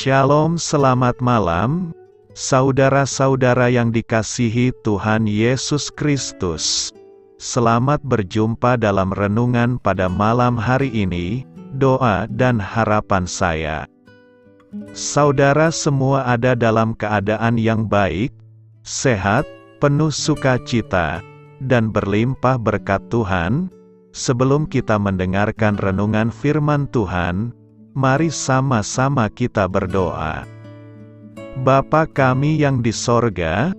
Shalom, selamat malam, saudara-saudara yang dikasihi Tuhan Yesus Kristus. Selamat berjumpa dalam renungan pada malam hari ini, doa dan harapan saya. Saudara semua ada dalam keadaan yang baik, sehat, penuh sukacita, dan berlimpah berkat Tuhan. Sebelum kita mendengarkan renungan firman Tuhan, mari sama-sama kita berdoa. Bapa kami yang di sorga,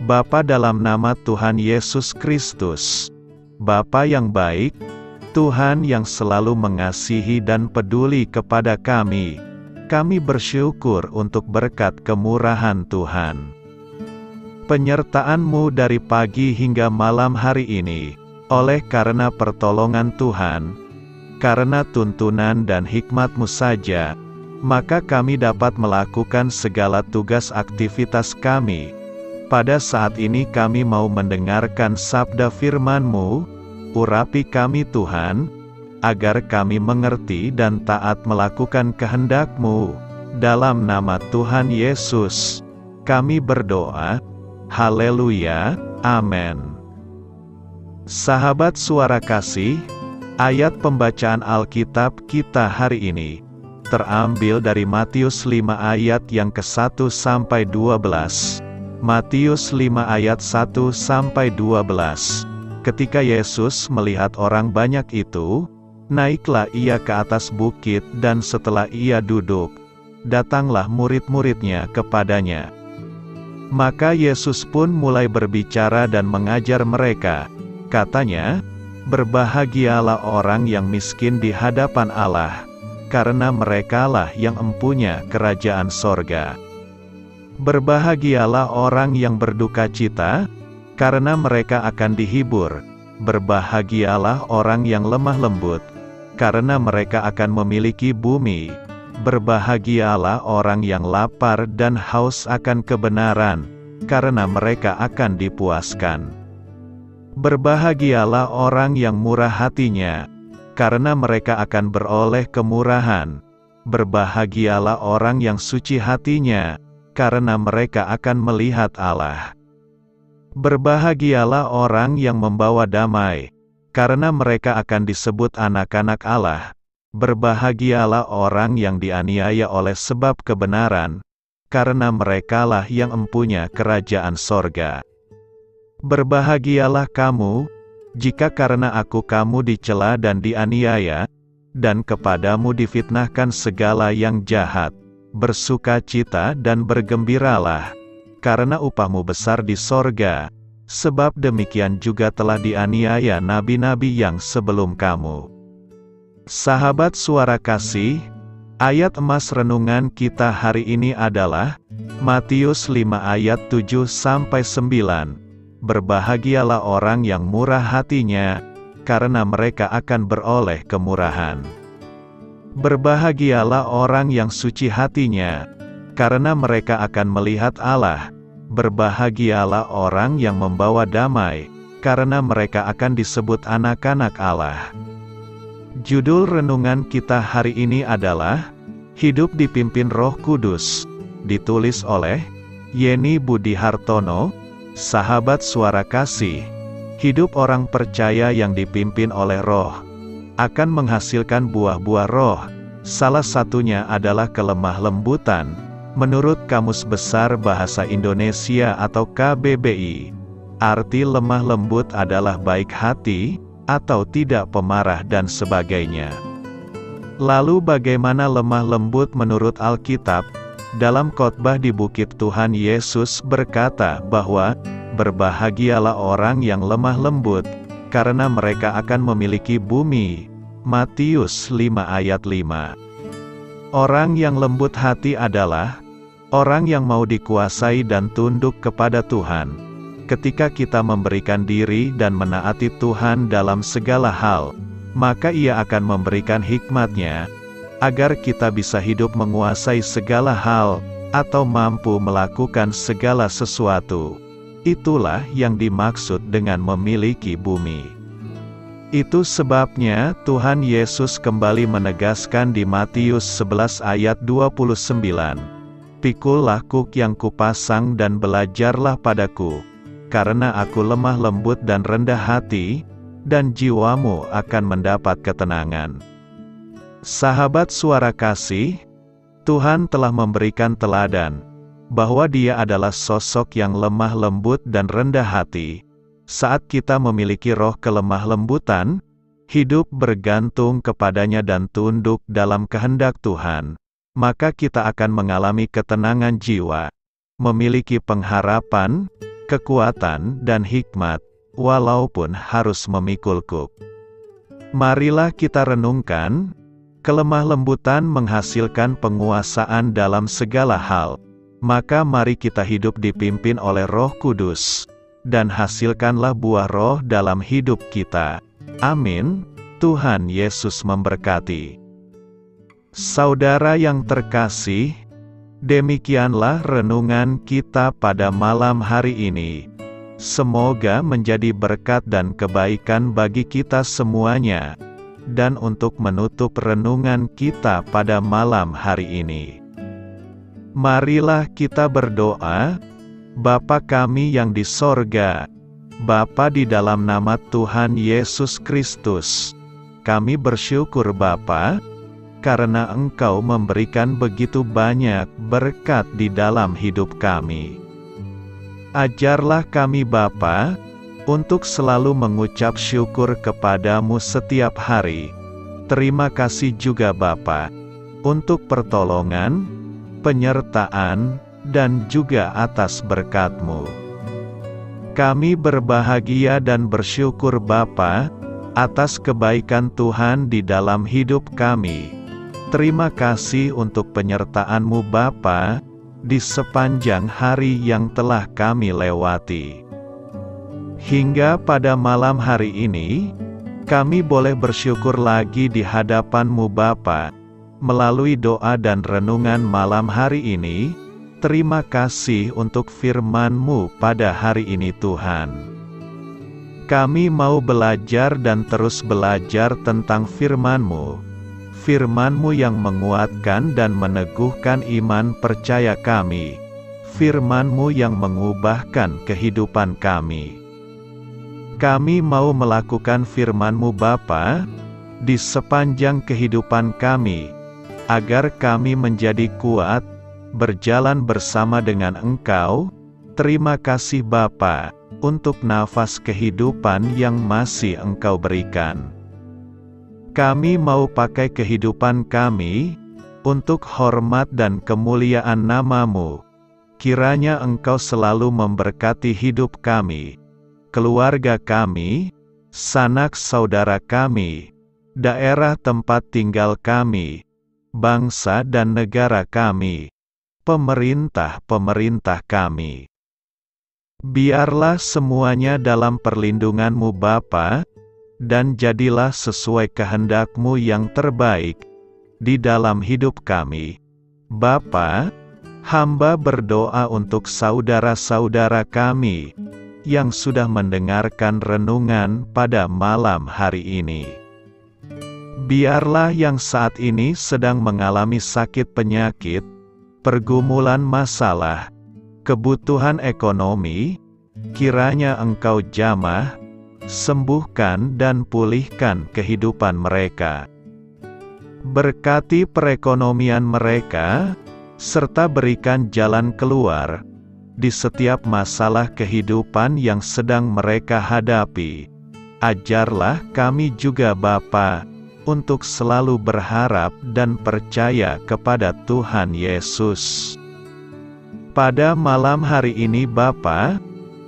Bapa dalam nama Tuhan Yesus Kristus, Bapa yang baik, Tuhan yang selalu mengasihi dan peduli kepada kami bersyukur untuk berkat kemurahan Tuhan. Penyertaan-Mu dari pagi hingga malam hari ini, oleh karena pertolongan Tuhan, karena tuntunan dan hikmat-Mu saja, maka kami dapat melakukan segala tugas aktivitas kami. Pada saat ini kami mau mendengarkan sabda firman-Mu, urapi kami Tuhan, agar kami mengerti dan taat melakukan kehendak-Mu. Dalam nama Tuhan Yesus, kami berdoa. Haleluya, amin. Sahabat suara kasih, ayat pembacaan Alkitab kita hari ini terambil dari Matius 5 ayat yang ke-1 sampai 12. Matius 5 ayat 1 sampai 12. Ketika Yesus melihat orang banyak itu, naiklah ia ke atas bukit dan setelah ia duduk, datanglah murid-muridnya kepadanya. Maka Yesus pun mulai berbicara dan mengajar mereka. Katanya, berbahagialah orang yang miskin di hadapan Allah, karena merekalah yang empunya kerajaan sorga. Berbahagialah orang yang berduka cita, karena mereka akan dihibur. Berbahagialah orang yang lemah lembut, karena mereka akan memiliki bumi. Berbahagialah orang yang lapar dan haus akan kebenaran, karena mereka akan dipuaskan. Berbahagialah orang yang murah hatinya, karena mereka akan beroleh kemurahan. Berbahagialah orang yang suci hatinya, karena mereka akan melihat Allah. Berbahagialah orang yang membawa damai, karena mereka akan disebut anak-anak Allah. Berbahagialah orang yang dianiaya oleh sebab kebenaran, karena merekalah yang empunya kerajaan sorga. Berbahagialah kamu, jika karena aku kamu dicela dan dianiaya, dan kepadamu difitnahkan segala yang jahat. Bersukacita dan bergembiralah, karena upahmu besar di sorga, sebab demikian juga telah dianiaya nabi-nabi yang sebelum kamu. Sahabat suara kasih, ayat emas renungan kita hari ini adalah Matius 5 ayat 7 sampai 9. Berbahagialah orang yang murah hatinya, karena mereka akan beroleh kemurahan. Berbahagialah orang yang suci hatinya, karena mereka akan melihat Allah. Berbahagialah orang yang membawa damai, karena mereka akan disebut anak-anak Allah. Judul renungan kita hari ini adalah Hidup dipimpin Roh Kudus, ditulis oleh Yeni Budi Hartono. Sahabat suara kasih, hidup orang percaya yang dipimpin oleh Roh akan menghasilkan buah-buah Roh. Salah satunya adalah kelemah lembutan. Menurut Kamus Besar Bahasa Indonesia atau KBBI, arti lemah lembut adalah baik hati atau tidak pemarah dan sebagainya. Lalu bagaimana lemah lembut menurut Alkitab? Dalam khotbah di Bukit Tuhan Yesus berkata bahwa, berbahagialah orang yang lemah lembut, karena mereka akan memiliki bumi. Matius 5 ayat 5. Orang yang lembut hati adalah orang yang mau dikuasai dan tunduk kepada Tuhan. Ketika kita memberikan diri dan menaati Tuhan dalam segala hal, maka Ia akan memberikan hikmat-Nya, agar kita bisa hidup menguasai segala hal, atau mampu melakukan segala sesuatu. Itulah yang dimaksud dengan memiliki bumi. Itu sebabnya Tuhan Yesus kembali menegaskan di Matius 11 ayat 29, "Pikullah kuk yang kupasang dan belajarlah padaku, karena aku lemah lembut dan rendah hati, dan jiwamu akan mendapat ketenangan." Sahabat Suara Kasih, Tuhan telah memberikan teladan, bahwa Dia adalah sosok yang lemah lembut dan rendah hati. Saat kita memiliki roh kelemah lembutan, hidup bergantung kepadanya dan tunduk dalam kehendak Tuhan, maka kita akan mengalami ketenangan jiwa, memiliki pengharapan, kekuatan dan hikmat, walaupun harus memikul kuk. Marilah kita renungkan, kelemah lembutan menghasilkan penguasaan dalam segala hal, maka mari kita hidup dipimpin oleh Roh Kudus, dan hasilkanlah buah roh dalam hidup kita. Amin. Tuhan Yesus memberkati. Saudara yang terkasih, demikianlah renungan kita pada malam hari ini. Semoga menjadi berkat dan kebaikan bagi kita semuanya. Dan untuk menutup renungan kita pada malam hari ini, marilah kita berdoa. Bapa kami yang di sorga, Bapa, di dalam nama Tuhan Yesus Kristus, kami bersyukur Bapa, karena Engkau memberikan begitu banyak berkat di dalam hidup kami. Ajarlah kami Bapa, untuk selalu mengucap syukur kepadamu setiap hari. Terima kasih juga Bapa, untuk pertolongan, penyertaan, dan juga atas berkat-Mu. Kami berbahagia dan bersyukur Bapa, atas kebaikan Tuhan di dalam hidup kami. Terima kasih untuk penyertaan-Mu Bapa, di sepanjang hari yang telah kami lewati. Hingga pada malam hari ini, kami boleh bersyukur lagi di hadapan-Mu Bapa, melalui doa dan renungan malam hari ini. Terima kasih untuk firman-Mu pada hari ini Tuhan. Kami mau belajar dan terus belajar tentang firman-Mu. Firman-Mu yang menguatkan dan meneguhkan iman percaya kami. Firman-Mu yang mengubahkan kehidupan kami. Kami mau melakukan firman-Mu Bapa, di sepanjang kehidupan kami, agar kami menjadi kuat, berjalan bersama dengan Engkau. Terima kasih Bapa, untuk nafas kehidupan yang masih Engkau berikan. Kami mau pakai kehidupan kami, untuk hormat dan kemuliaan nama-Mu. Kiranya Engkau selalu memberkati hidup kami, keluarga kami, sanak saudara kami, daerah tempat tinggal kami, bangsa dan negara kami, pemerintah-pemerintah kami. Biarlah semuanya dalam perlindungan-Mu Bapa, dan jadilah sesuai kehendak-Mu yang terbaik, di dalam hidup kami. Bapa, hamba berdoa untuk saudara-saudara kami, yang sudah mendengarkan renungan pada malam hari ini. Biarlah yang saat ini sedang mengalami sakit penyakit, pergumulan masalah, kebutuhan ekonomi, kiranya Engkau jamah, sembuhkan dan pulihkan kehidupan mereka. Berkati perekonomian mereka, serta berikan jalan keluar, di setiap masalah kehidupan yang sedang mereka hadapi. Ajarlah kami juga Bapa, untuk selalu berharap dan percaya kepada Tuhan Yesus. Pada malam hari ini Bapa,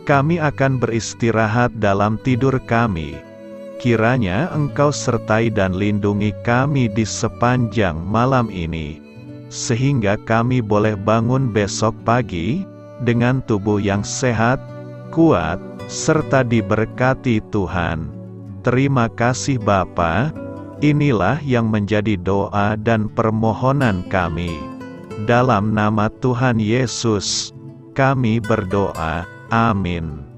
kami akan beristirahat dalam tidur kami. Kiranya Engkau sertai dan lindungi kami di sepanjang malam ini, sehingga kami boleh bangun besok pagi, dengan tubuh yang sehat, kuat, serta diberkati Tuhan. Terima kasih Bapa. Inilah yang menjadi doa dan permohonan kami. Dalam nama Tuhan Yesus, kami berdoa. Amin.